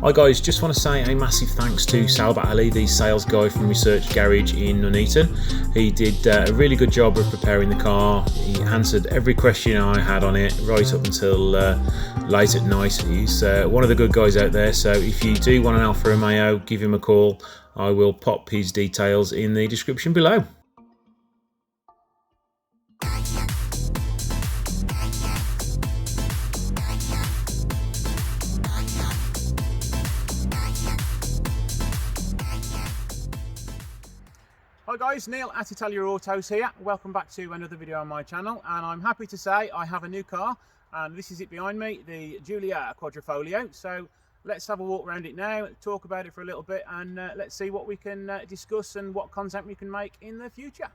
Hi guys, just want to say a massive thanks to Salbat Ali, the sales guy from Research Garage in Nuneaton. He did a really good job of preparing the car. He answered every question I had on it right up until late at night. He's one of the good guys out there, so if you do want an Alfa Romeo, give him a call. I will pop his details in the description below. Hi guys, Neil at Italia Autos here. Welcome back to another video on my channel, and I'm happy to say I have a new car, and this is it behind me, the Giulia Quadrifoglio. So let's have a walk around it now, talk about it for a little bit, and let's see what we can discuss and what content we can make in the future.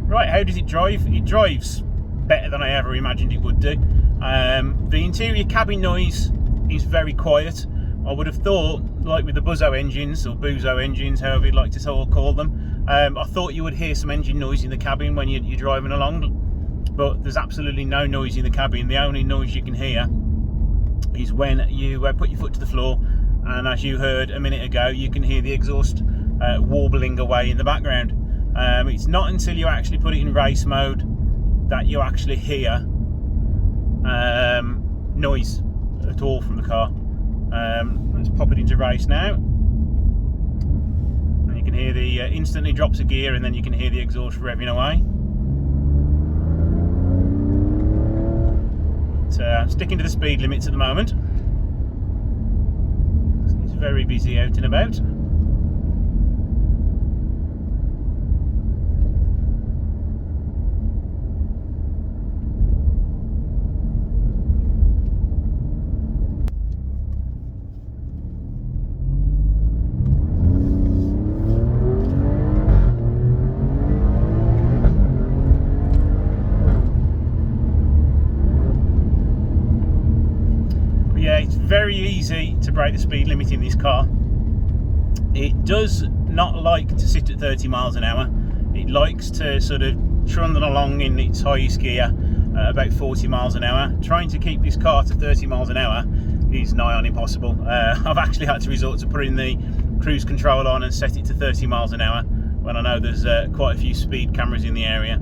Right, how does it drive? It drives better than I ever imagined it would do. The interior cabin noise is very quiet. I would have thought, like with the Buzzo engines, or Buzo engines, however you'd like to call them, I thought you would hear some engine noise in the cabin when you're driving along, but there's absolutely no noise in the cabin. The only noise you can hear is when you put your foot to the floor, and as you heard a minute ago, you can hear the exhaust warbling away in the background. It's not until you actually put it in race mode that you actually hear noise at all from the car. Let's pop it into race now, and you can hear the instantly drops a gear, and then you can hear the exhaust revving away. It's sticking to the speed limits at the moment. It's very busy out and about. Yeah, it's very easy to break the speed limit in this car. It does not like to sit at 30 miles an hour. It likes to sort of trundle along in its highest gear at about 40 miles an hour. Trying to keep this car to 30 miles an hour is nigh on impossible. I've actually had to resort to putting the cruise control on and set it to 30 miles an hour when I know there's quite a few speed cameras in the area.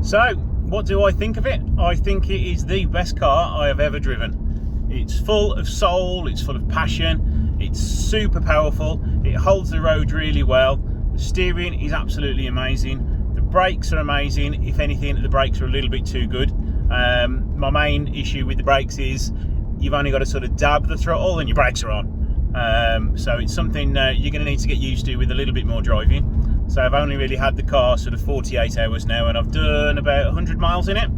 So, what do I think of it? I think it is the best car I have ever driven. It's full of soul, it's full of passion, it's super powerful, it holds the road really well, the steering is absolutely amazing, the brakes are amazing. If anything, the brakes are a little bit too good. My main issue with the brakes is you've only got to sort of dab the throttle and your brakes are on. So it's something you're going to need to get used to with a little bit more driving. So I've only really had the car sort of 48 hours now, and I've done about 100 miles in it,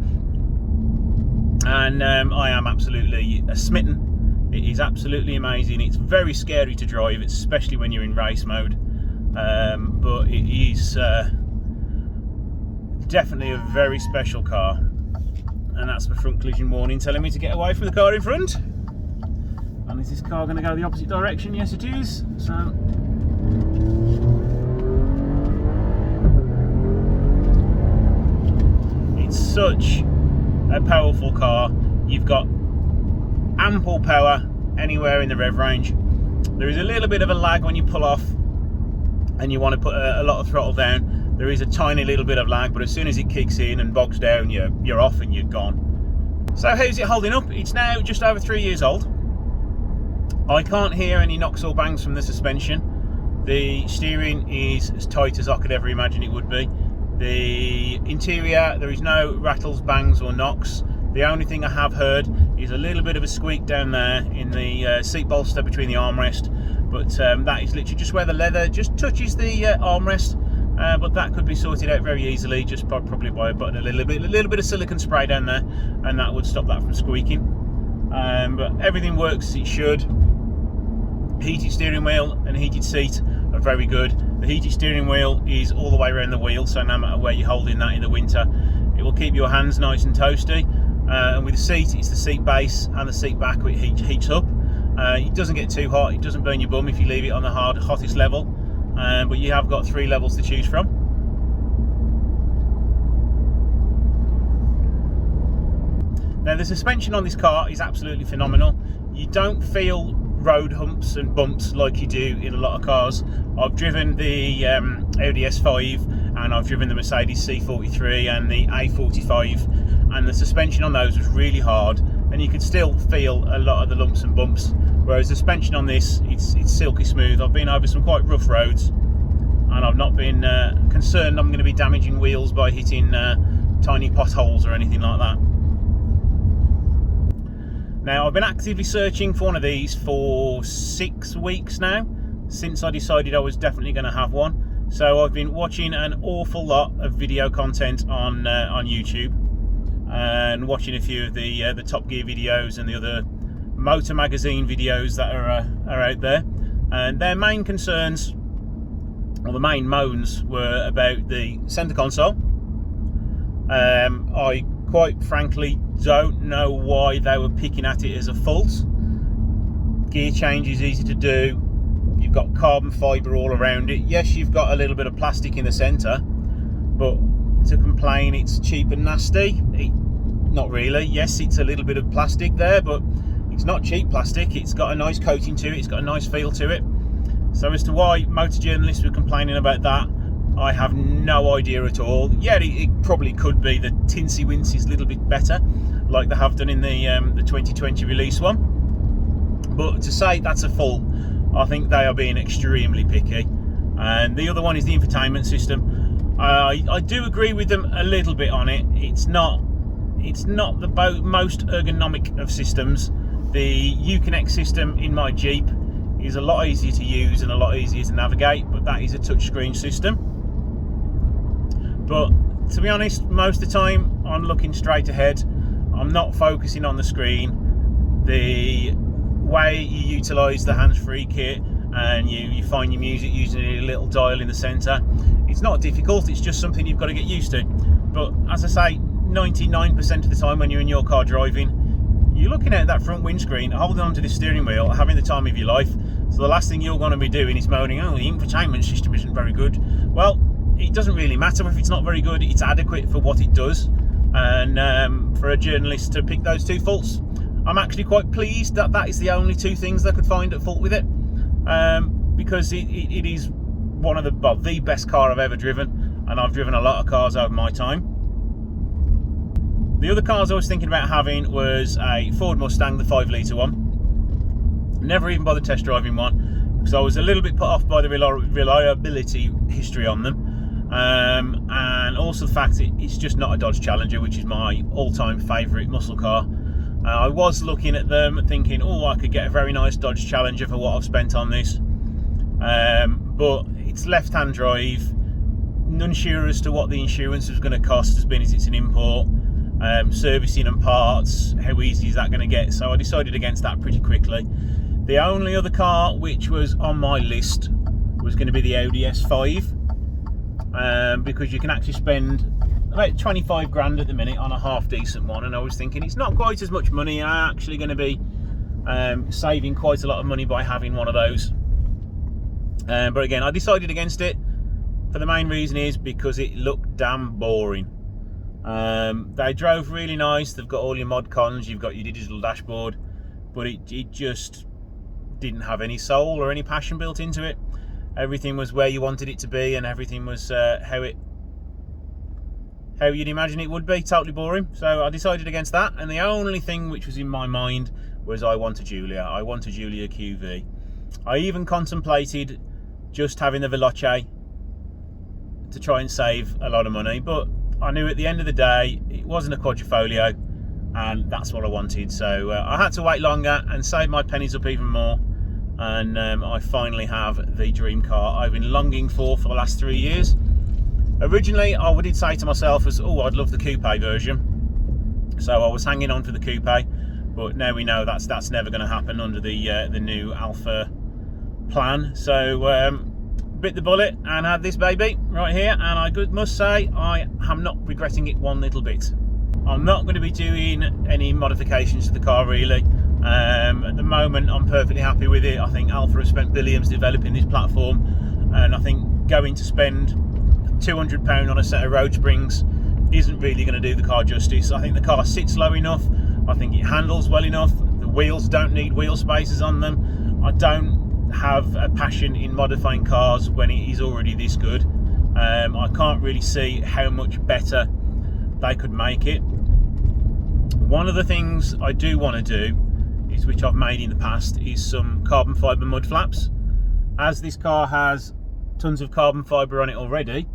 and I am absolutely smitten. It is absolutely amazing. It's very scary to drive, especially when you're in race mode, but it is definitely a very special car. And that's my front collision warning telling me to get away from the car in front. And is this car going to go the opposite direction? Yes it is. So such a powerful car. You've got ample power anywhere in the rev range. There is a little bit of a lag when you pull off and you want to put a lot of throttle down. There is a tiny little bit of lag, but as soon as it kicks in and bogs down, you're off and you're gone. So how's it holding up? It's now just over 3 years old. I can't hear any knocks or bangs from the suspension. The steering is as tight as I could ever imagine it would be. The interior, there is no rattles, bangs or knocks. The only thing I have heard is a little bit of a squeak down there in the seat bolster between the armrest, but that is literally just where the leather just touches the armrest, but that could be sorted out very easily just probably by putting a little bit of silicone spray down there, and that would stop that from squeaking. But everything works as it should. Heated steering wheel and heated seat are very good. The heated steering wheel is all the way around the wheel, so no matter where you're holding that in the winter, it will keep your hands nice and toasty. And with the seat, it's the seat base and the seat back which heats up. It doesn't get too hot, it doesn't burn your bum if you leave it on the hottest level, but you have got 3 levels to choose from. Now the suspension on this car is absolutely phenomenal. You don't feel road humps and bumps like you do in a lot of cars. I've driven the Audi S5 and I've driven the Mercedes C43 and the A45, and the suspension on those was really hard, and you could still feel a lot of the lumps and bumps, whereas the suspension on this, it's silky smooth. I've been over some quite rough roads and I've not been concerned I'm going to be damaging wheels by hitting tiny potholes or anything like that. Now, I've been actively searching for one of these for 6 weeks now, since I decided I was definitely going to have one. So I've been watching an awful lot of video content on YouTube, and watching a few of the Top Gear videos and the other motor magazine videos that are out there. And their main concerns, or the main moans, were about the centre console. I quite frankly don't know why they were picking at it as a fault. Gear change is easy to do. You've got carbon fibre all around it. Yes, you've got a little bit of plastic in the centre, but to complain it's cheap and nasty, not really. Yes, it's a little bit of plastic there, but it's not cheap plastic. It's got a nice coating to it, it's got a nice feel to it. So as to why motor journalists were complaining about that, I have no idea at all. Yeah, it probably could be the Tinsy Wincy's a little bit better, like they have done in the 2020 release one. But to say that's a fault, I think they are being extremely picky. And the other one is the infotainment system. I do agree with them a little bit on it. It's not the most ergonomic of systems. The Uconnect system in my Jeep is a lot easier to use and a lot easier to navigate, but that is a touchscreen system. But to be honest, most of the time I'm looking straight ahead. I'm not focusing on the screen. The way you utilise the hands-free kit and you find your music using a little dial in the centre, it's not difficult, it's just something you've got to get used to. But as I say, 99% of the time when you're in your car driving, you're looking at that front windscreen, holding onto the steering wheel, having the time of your life. So the last thing you're going to be doing is moaning, oh, the infotainment system isn't very good. Well, it doesn't really matter if it's not very good, it's adequate for what it does. And for a journalist to pick those 2 faults, I'm actually quite pleased that that is the only 2 things they could find at fault with it, because it is one of the best car I've ever driven, and I've driven a lot of cars over my time. The other cars I was thinking about having was a Ford Mustang, the 5-litre one. Never even bothered test driving one, because I was a little bit put off by the reliability history on them. And also the fact it's just not a Dodge Challenger, which is my all-time favourite muscle car. I was looking at them thinking, oh, I could get a very nice Dodge Challenger for what I've spent on this, but it's left-hand drive, none sure as to what the insurance was going to cost, as being as it's an import, servicing and parts, how easy is that going to get? So I decided against that pretty quickly. The only other car which was on my list was going to be the Audi S5, because you can actually spend about 25 grand at the minute on a half decent one, and I was thinking it's not quite as much money, I'm actually going to be saving quite a lot of money by having one of those. But again, I decided against it for the main reason is because it looked damn boring. They drove really nice, they've got all your mod cons, you've got your digital dashboard, but it just didn't have any soul or any passion built into it. Everything was where you wanted it to be, and everything was how you'd imagine it would be, totally boring. So I decided against that, and the only thing which was in my mind was I want a Giulia. I want a Giulia QV. I even contemplated just having the Veloce to try and save a lot of money, but I knew at the end of the day it wasn't a Quadrifoglio, and that's what I wanted. So I had to wait longer and save my pennies up even more, and I finally have the dream car I've been longing for the last 3 years. Originally I did say to myself as, oh, I'd love the coupe version, so I was hanging on for the coupe, but now we know that's never going to happen under the new Alfa plan. So bit the bullet and had this baby right here, and I must say I am not regretting it one little bit. I'm not going to be doing any modifications to the car really. At the moment, I'm perfectly happy with it. I think Alfa has spent billions developing this platform, and I think going to spend £200 on a set of road springs isn't really going to do the car justice. I think the car sits low enough. I think it handles well enough. The wheels don't need wheel spacers on them. I don't have a passion in modifying cars when it is already this good. I can't really see how much better they could make it. One of the things I do want to do, is which I've made in the past, is some carbon fibre mud flaps. As this car has tons of carbon fibre on it already,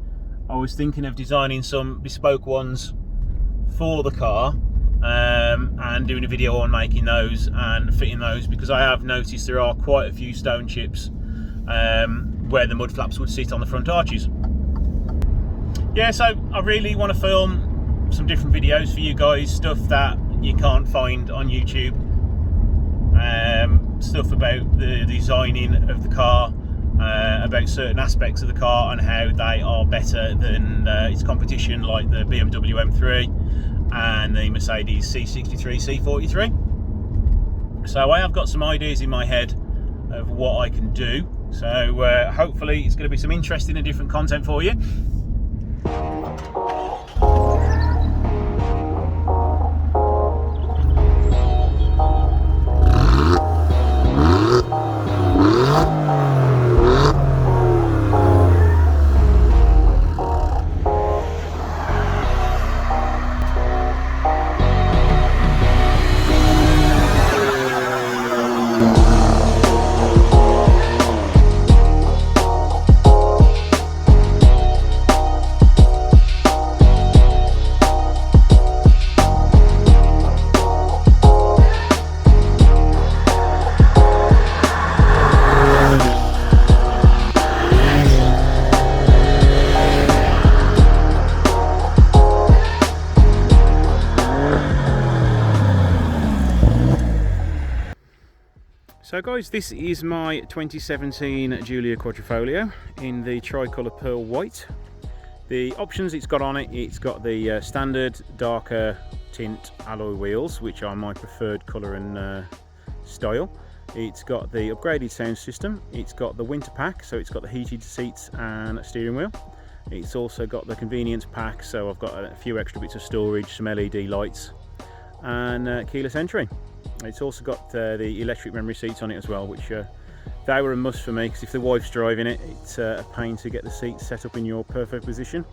I was thinking of designing some bespoke ones for the car, and doing a video on making those and fitting those, because I have noticed there are quite a few stone chips where the mud flaps would sit on the front arches. Yeah, so I really want to film some different videos for you guys, stuff that you can't find on YouTube, stuff about the designing of the car, about certain aspects of the car and how they are better than its competition, like the BMW M3 and the Mercedes C63, C43. So I have got some ideas in my head of what I can do, so hopefully it's going to be some interesting and different content for you. So guys, this is my 2017 Giulia Quadrifoglio in the tricolour pearl white. The options it's got on it, it's got the standard darker tint alloy wheels, which are my preferred colour and style. It's got the upgraded sound system, it's got the winter pack, so it's got the heated seats and steering wheel. It's also got the convenience pack, so I've got a few extra bits of storage, some LED lights and keyless entry. It's also got the electric memory seats on it as well, which they were a must for me, because if the wife's driving it, it's a pain to get the seats set up in your perfect position.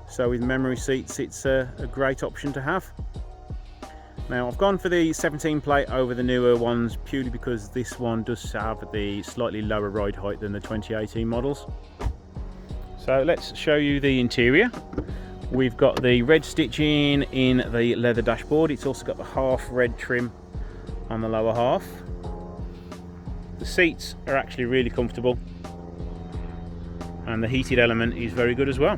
So with memory seats, it's a great option to have. Now I've gone for the 17 plate over the newer ones purely because this one does have the slightly lower ride height than the 2018 models. So let's show you the interior. We've got the red stitching in the leather dashboard. It's also got the half red trim on the lower half. The seats are actually really comfortable, and the heated element is very good as well.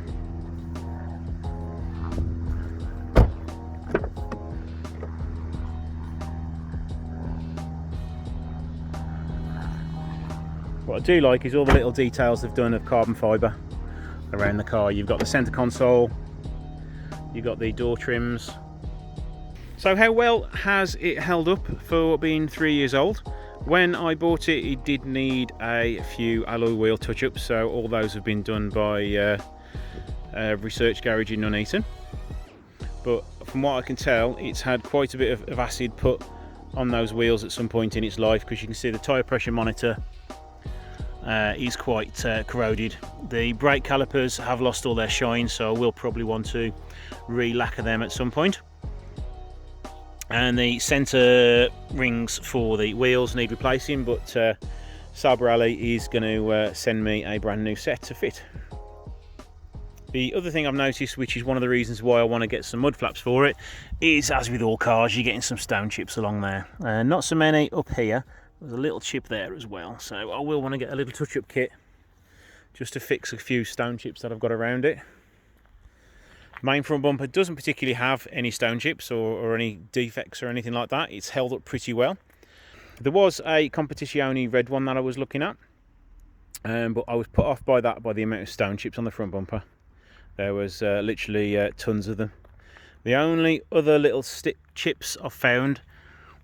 What I do like is all the little details they've done of carbon fibre around the car. You've got the centre console, you've got the door trims. So how well has it held up for being 3 years old? When I bought it, it did need a few alloy wheel touch-ups, so all those have been done by a research garage in Nuneaton. But from what I can tell, it's had quite a bit of acid put on those wheels at some point in its life, because you can see the tyre pressure monitor is quite corroded. The brake calipers have lost all their shine, so I will probably want to re-lacquer them at some point. And the centre rings for the wheels need replacing, but Saab Rally is going to send me a brand new set to fit. The other thing I've noticed, which is one of the reasons why I want to get some mud flaps for it, is, as with all cars, you're getting some stone chips along there. Not so many up here. There's a little chip there as well, so I will want to get a little touch-up kit just to fix a few stone chips that I've got around it. Main front bumper doesn't particularly have any stone chips or any defects or anything like that. It's held up pretty well. There was a Competizione red one that I was looking at, but I was put off by that, by the amount of stone chips on the front bumper. There was literally tons of them. The only other little chips I've found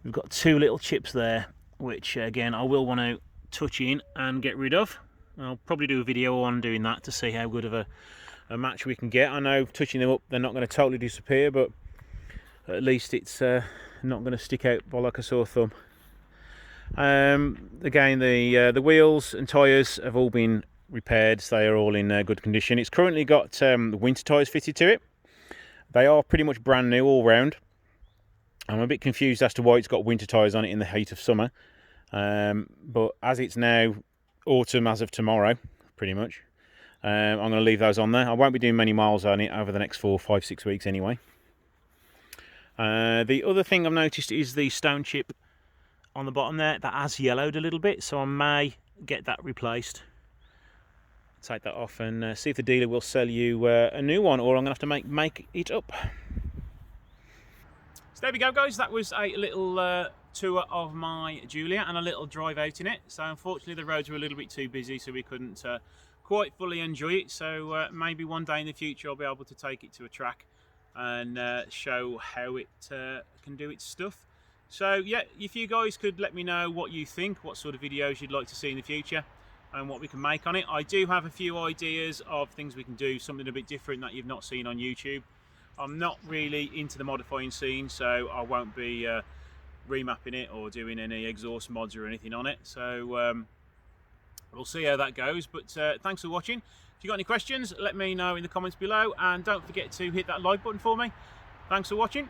We've got two little chips there, which again I will want to touch in and get rid of. I'll probably do a video on doing that to see how good of a match we can get. I know touching them up they're not going to totally disappear, but at least it's not going to stick out like a sore thumb. Again, the wheels and tyres have all been repaired, so they are all in good condition. It's currently got winter tyres fitted to it. They are pretty much brand new all round. I'm a bit confused as to why it's got winter tyres on it in the heat of summer, but as it's now autumn as of tomorrow, pretty much, I'm going to leave those on there. I won't be doing many miles on it over the next 4, 5, 6 weeks anyway. The other thing I've noticed is the stone chip on the bottom there, that has yellowed a little bit, so I may get that replaced. Take that off and see if the dealer will sell you a new one, or I'm going to have to make it up. So there we go, guys. That was a little tour of my Giulia and a little drive out in it. So unfortunately the roads were a little bit too busy, so we couldn't quite fully enjoy it. So maybe one day in the future I'll be able to take it to a track and show how it can do its stuff. So yeah, if you guys could let me know what you think, what sort of videos you'd like to see in the future and what we can make on it. I do have a few ideas of things we can do, something a bit different that you've not seen on YouTube. I'm not really into the modifying scene, so I won't be remapping it or doing any exhaust mods or anything on it. So we'll see how that goes. But thanks for watching. If you've got any questions, let me know in the comments below, and don't forget to hit that like button for me. Thanks for watching.